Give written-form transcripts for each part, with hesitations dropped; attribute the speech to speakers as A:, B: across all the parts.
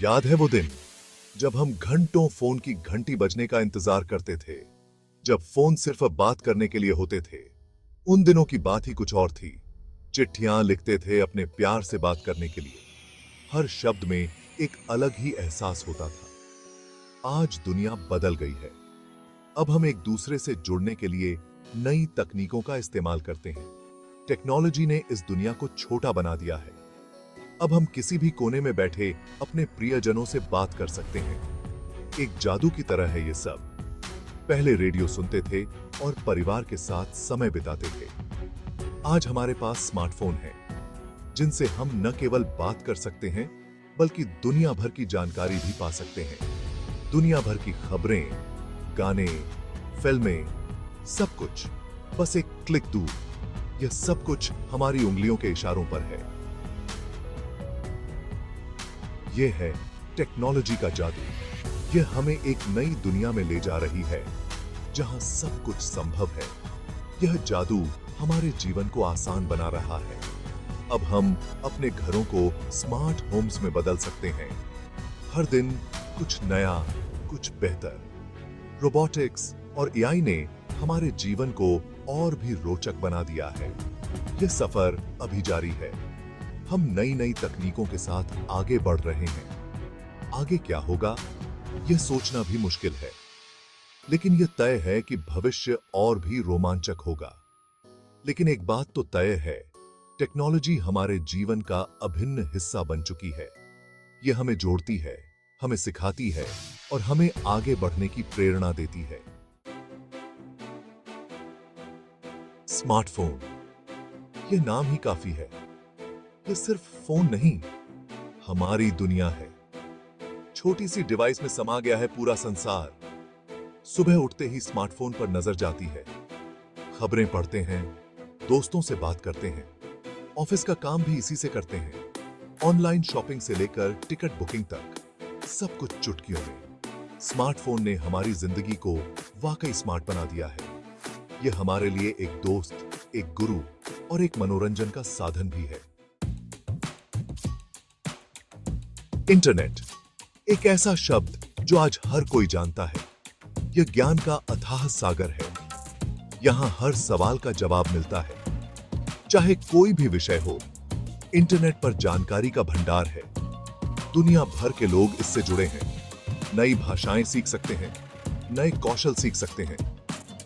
A: याद है वो दिन जब हम घंटों फोन की घंटी बजने का इंतजार करते थे, जब फोन सिर्फ अब बात करने के लिए होते थे। उन दिनों की बात ही कुछ और थी। चिट्ठियां लिखते थे अपने प्यार से बात करने के लिए। हर शब्द में एक अलग ही एहसास होता था। आज दुनिया बदल गई है। अब हम एक दूसरे से जुड़ने के लिए नई तकनीकों का इस्तेमाल करते हैं। टेक्नोलॉजी ने इस दुनिया को छोटा बना दिया है। अब हम किसी भी कोने में बैठे अपने प्रियजनों से बात कर सकते हैं। एक जादू की तरह है ये सब। पहले रेडियो सुनते थे और परिवार के साथ समय बिताते थे। आज हमारे पास स्मार्टफोन है, जिनसे हम न केवल बात कर सकते हैं, बल्कि दुनिया भर की जानकारी भी पा सकते हैं। दुनिया भर की खबरें, गाने, फिल्में, सब कुछ बस एक क्लिक दूर। यह सब कुछ हमारी उंगलियों के इशारों पर है। यह है टेक्नोलॉजी का जादू। यह हमें एक नई दुनिया में ले जा रही है, जहां सब कुछ संभव है। यह जादू हमारे जीवन को आसान बना रहा है। अब हम अपने घरों को स्मार्ट होम्स में बदल सकते हैं। हर दिन कुछ नया, कुछ बेहतर। रोबोटिक्स और एआई ने हमारे जीवन को और भी रोचक बना दिया है। यह सफर अभी जारी है। हम नई नई तकनीकों के साथ आगे बढ़ रहे हैं। आगे क्या होगा, यह सोचना भी मुश्किल है, लेकिन यह तय है कि भविष्य और भी रोमांचक होगा। लेकिन एक बात तो तय है, टेक्नोलॉजी हमारे जीवन का अभिन्न हिस्सा बन चुकी है। यह हमें जोड़ती है, हमें सिखाती है और हमें आगे बढ़ने की प्रेरणा देती है। स्मार्टफोन, यह नाम ही काफी है। यह सिर्फ फोन नहीं, हमारी दुनिया है। छोटी सी डिवाइस में समा गया है पूरा संसार। सुबह उठते ही स्मार्टफोन पर नजर जाती है। खबरें पढ़ते हैं, दोस्तों से बात करते हैं, ऑफिस का काम भी इसी से करते हैं। ऑनलाइन शॉपिंग से लेकर टिकट बुकिंग तक सब कुछ चुटकियों में। स्मार्टफोन ने हमारी जिंदगी को वाकई स्मार्ट बना दिया है। यह हमारे लिए एक दोस्त, एक गुरु और एक मनोरंजन का साधन भी है। इंटरनेट, एक ऐसा शब्द जो आज हर कोई जानता है। यह ज्ञान का अथाह सागर है। यहां हर सवाल का जवाब मिलता है, चाहे कोई भी विषय हो। इंटरनेट पर जानकारी का भंडार है। दुनिया भर के लोग इससे जुड़े हैं। नई भाषाएं सीख सकते हैं, नए कौशल सीख सकते हैं।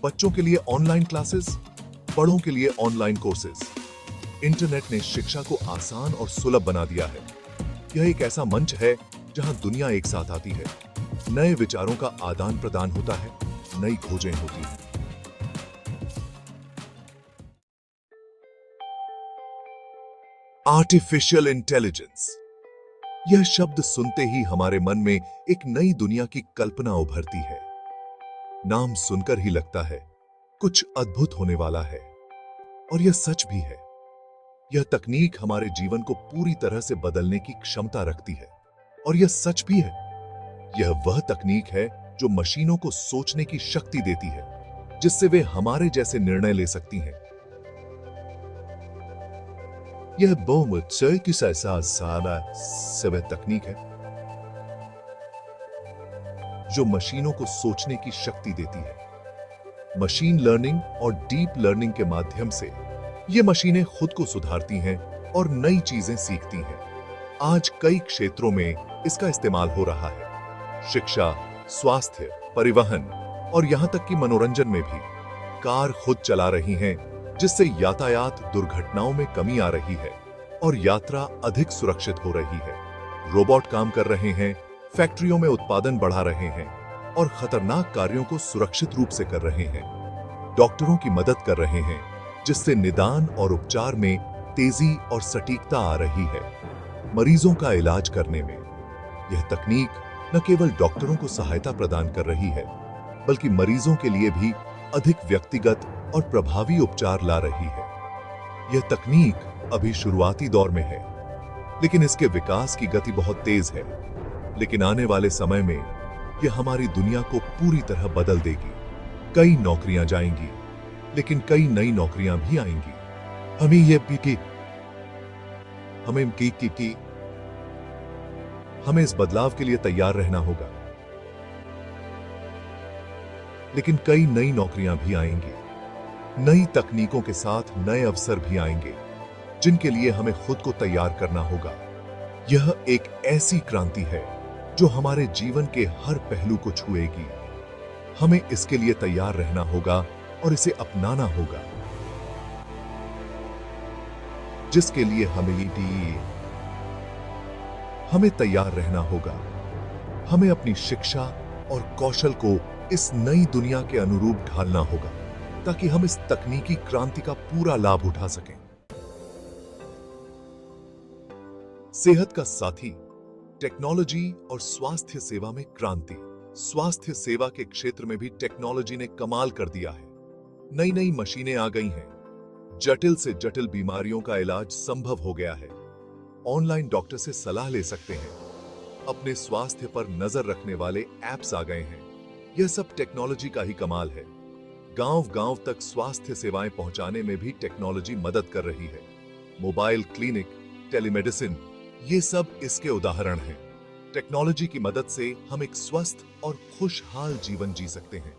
A: बच्चों के लिए ऑनलाइन क्लासेस, बड़ों के लिए ऑनलाइन कोर्सेज। इंटरनेट ने शिक्षा को आसान और सुलभ बना दिया है। यह एक ऐसा मंच है जहां दुनिया एक साथ आती है। नए विचारों का आदान प्रदान होता है, नई खोजें होती हैं। आर्टिफिशियल इंटेलिजेंस, यह शब्द सुनते ही हमारे मन में एक नई दुनिया की कल्पना उभरती है। नाम सुनकर ही लगता है कुछ अद्भुत होने वाला है, और यह सच भी है। यह तकनीक हमारे जीवन को पूरी तरह से बदलने की क्षमता रखती है, और यह सच भी है। यह वह तकनीक है जो मशीनों को सोचने की शक्ति देती है, जिससे वे हमारे जैसे निर्णय ले सकती हैं। यह बहुमुखी की सारा वह तकनीक है जो मशीनों को सोचने की शक्ति देती है। मशीन लर्निंग और डीप लर्निंग के माध्यम से ये मशीनें खुद को सुधारती हैं और नई चीजें सीखती हैं। आज कई क्षेत्रों में इसका इस्तेमाल हो रहा है। शिक्षा, स्वास्थ्य, परिवहन और यहां तक कि मनोरंजन में भी। कार खुद चला रही हैं, जिससे यातायात दुर्घटनाओं में कमी आ रही है और यात्रा अधिक सुरक्षित हो रही है। रोबोट काम कर रहे हैं, फैक्ट्रियों में उत्पादन बढ़ा रहे हैं और खतरनाक कार्यों को सुरक्षित रूप से कर रहे हैं। डॉक्टरों की मदद कर रहे हैं, जिससे निदान और उपचार में तेजी और सटीकता आ रही है। मरीजों का इलाज करने में यह तकनीक न केवल डॉक्टरों को सहायता प्रदान कर रही है, बल्कि मरीजों के लिए भी अधिक व्यक्तिगत और प्रभावी उपचार ला रही है। यह तकनीक अभी शुरुआती दौर में है, लेकिन इसके विकास की गति बहुत तेज है। लेकिन आने वाले समय में यह हमारी दुनिया को पूरी तरह बदल देगी। कई नौकरियां जाएंगी, लेकिन कई नई नौकरियां भी आएंगी। हमें हमें इस बदलाव के लिए तैयार रहना होगा। लेकिन कई नई नौकरियां भी आएंगी, नई तकनीकों के साथ नए अवसर भी आएंगे, जिनके लिए हमें खुद को तैयार करना होगा। यह एक ऐसी क्रांति है जो हमारे जीवन के हर पहलू को छुएगी। हमें इसके लिए तैयार रहना होगा और इसे अपनाना होगा, जिसके लिए हमें तैयार रहना होगा। हमें अपनी शिक्षा और कौशल को इस नई दुनिया के अनुरूप ढालना होगा, ताकि हम इस तकनीकी क्रांति का पूरा लाभ उठा सकें। सेहत का साथी, टेक्नोलॉजी और स्वास्थ्य सेवा में क्रांति। स्वास्थ्य सेवा के क्षेत्र में भी टेक्नोलॉजी ने कमाल कर दिया है। नई नई मशीनें आ गई हैं, जटिल से जटिल बीमारियों का इलाज संभव हो गया है। ऑनलाइन डॉक्टर से सलाह ले सकते हैं, अपने स्वास्थ्य पर नजर रखने वाले ऐप्स आ गए हैं। यह सब टेक्नोलॉजी का ही कमाल है। गांव-गांव तक स्वास्थ्य सेवाएं पहुंचाने में भी टेक्नोलॉजी मदद कर रही है। मोबाइल क्लिनिक, टेलीमेडिसिन, ये सब इसके उदाहरण हैं। टेक्नोलॉजी की मदद से हम एक स्वस्थ और खुशहाल जीवन जी सकते हैं।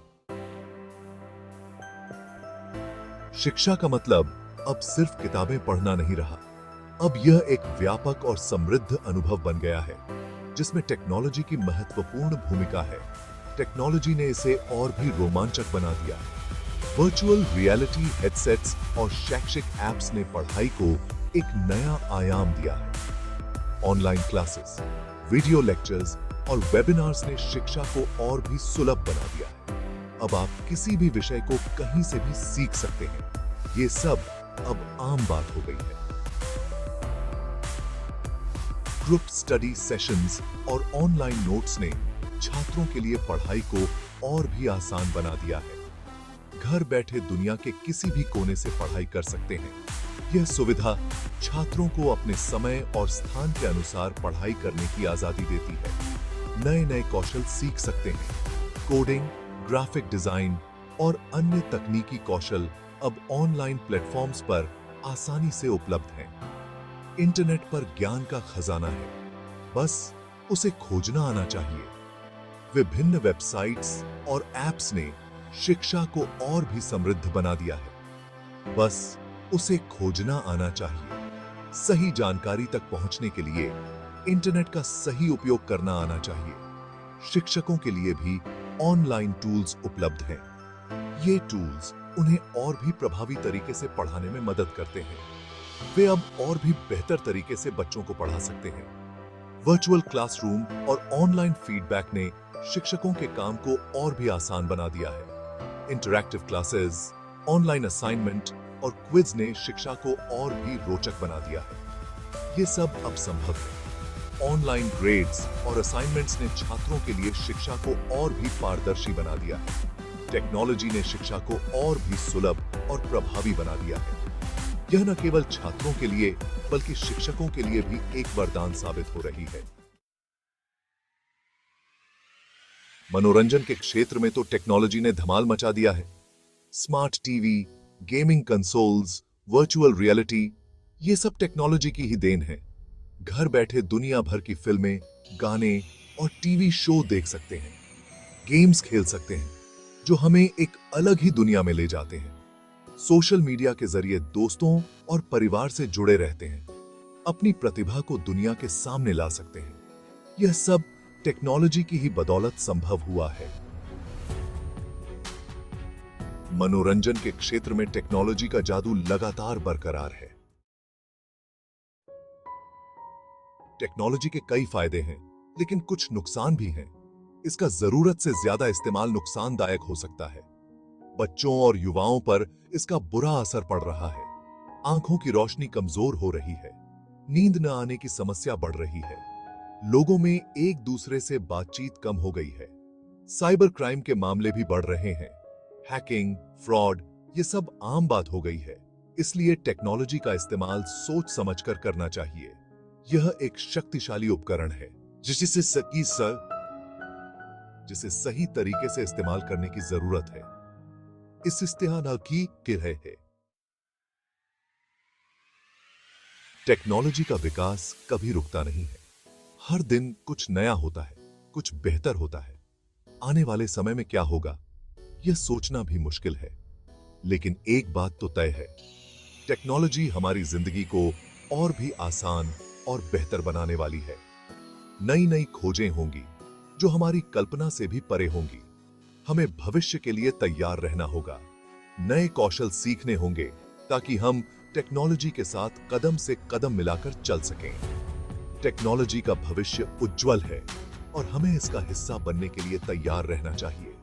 A: शिक्षा का मतलब अब सिर्फ किताबें पढ़ना नहीं रहा। अब यह एक व्यापक और समृद्ध अनुभव बन गया है, जिसमें टेक्नोलॉजी की महत्वपूर्ण भूमिका है। टेक्नोलॉजी ने इसे और भी रोमांचक बना दिया। वर्चुअल रियलिटी हेडसेट्स और शैक्षिक ऐप्स ने पढ़ाई को एक नया आयाम दिया है। ऑनलाइन क्लासेस, वीडियो लेक्चर्स और वेबिनार्स ने शिक्षा को और भी सुलभ बना दिया है। अब आप किसी भी विषय को कहीं से भी सीख सकते हैं। ये सब अब आम बात हो गई है। ग्रुप स्टडी सेशंस और ऑनलाइन नोट्स ने छात्रों के लिए पढ़ाई को और भी आसान बना दिया है। घर बैठे दुनिया के किसी भी कोने से पढ़ाई कर सकते हैं। यह सुविधा छात्रों को अपने समय और स्थान के अनुसार पढ़ाई करने की आजादी देती है। नए नए कौशल सीख सकते हैं। कोडिंग, ग्राफिक डिजाइन और अन्य तकनीकी कौशल अब ऑनलाइन प्लेटफॉर्म्स पर आसानी से उपलब्ध हैं। इंटरनेट पर ज्ञान का खजाना है, बस उसे खोजना आना चाहिए। विभिन्न वेबसाइट्स और ऐप्स ने शिक्षा को और भी समृद्ध बना दिया है, बस उसे खोजना आना चाहिए। सही जानकारी तक पहुंचने के लिए इंटरनेट का सही उपयोग करना आना चाहिए। शिक्षकों के लिए भी ऑनलाइन टूल्स उपलब्ध हैं। ये टूल्स उन्हें और भी प्रभावी तरीके से पढ़ाने में मदद करते हैं। वे अब और भी बेहतर तरीके से बच्चों को पढ़ा सकते हैं। वर्चुअल क्लासरूम और ऑनलाइन फीडबैक ने शिक्षकों के काम को और भी आसान बना दिया है। इंटरैक्टिव क्लासेस, ऑनलाइन असाइनमेंट और क्विज ने शिक्षा को और भी रोचक बना दिया है। ये सब अब संभव है। ऑनलाइन ग्रेड्स और असाइनमेंट्स ने छात्रों के लिए शिक्षा को और भी पारदर्शी बना दिया है। टेक्नोलॉजी ने शिक्षा को और भी सुलभ और प्रभावी बना दिया है। यह न केवल छात्रों के लिए बल्कि शिक्षकों के लिए भी एक वरदान साबित हो रही है। मनोरंजन के क्षेत्र में तो टेक्नोलॉजी ने धमाल मचा दिया है। Smart TV, gaming consoles, virtual reality, ये सब टेक्नोलॉजी की ही देन है। घर बैठे दुनिया भर की फिल्में, गाने और टीवी शो देख सकते हैं। गेम्स खेल सकते हैं, जो हमें एक अलग ही दुनिया में ले जाते हैं। सोशल मीडिया के जरिए दोस्तों और परिवार से जुड़े रहते हैं। अपनी प्रतिभा को दुनिया के सामने ला सकते हैं। यह सब टेक्नोलॉजी की ही बदौलत संभव हुआ है। मनोरंजन के क्षेत्र में टेक्नोलॉजी का जादू लगातार बरकरार है। टेक्नोलॉजी के कई फायदे हैं, लेकिन कुछ नुकसान भी हैं। इसका जरूरत से ज्यादा इस्तेमाल नुकसानदायक हो सकता है। बच्चों और युवाओं पर इसका बुरा असर पड़ रहा है। आंखों की रोशनी कमजोर हो रही है, नींद न आने की समस्या बढ़ रही है, लोगों में एक दूसरे से बातचीत कम हो गई है, साइबर क्राइम के मामले भी बढ़ रहे हैं, हैकिंग, फ्रॉड, ये सब आम बात हो गई है। इसलिए टेक्नोलॉजी का इस्तेमाल सोच समझकर करना चाहिए। यह एक शक्तिशाली उपकरण है जिसे सही तरीके से इस्तेमाल करने की जरूरत है। इस इस्तेमाल की किरह है। टेक्नोलॉजी का विकास कभी रुकता नहीं है। हर दिन कुछ नया होता है, कुछ बेहतर होता है। आने वाले समय में क्या होगा, यह सोचना भी मुश्किल है। लेकिन एक बात तो तय है, टेक्नोलॉजी हमारी जिंदगी को और भी आसान और बेहतर बनाने वाली है। नई नई खोजें होंगी जो हमारी कल्पना से भी परे होंगी। हमें भविष्य के लिए तैयार रहना होगा, नए कौशल सीखने होंगे ताकि हम टेक्नोलॉजी के साथ कदम से कदम मिलाकर चल सकें। टेक्नोलॉजी का भविष्य उज्जवल है और हमें इसका हिस्सा बनने के लिए तैयार रहना चाहिए।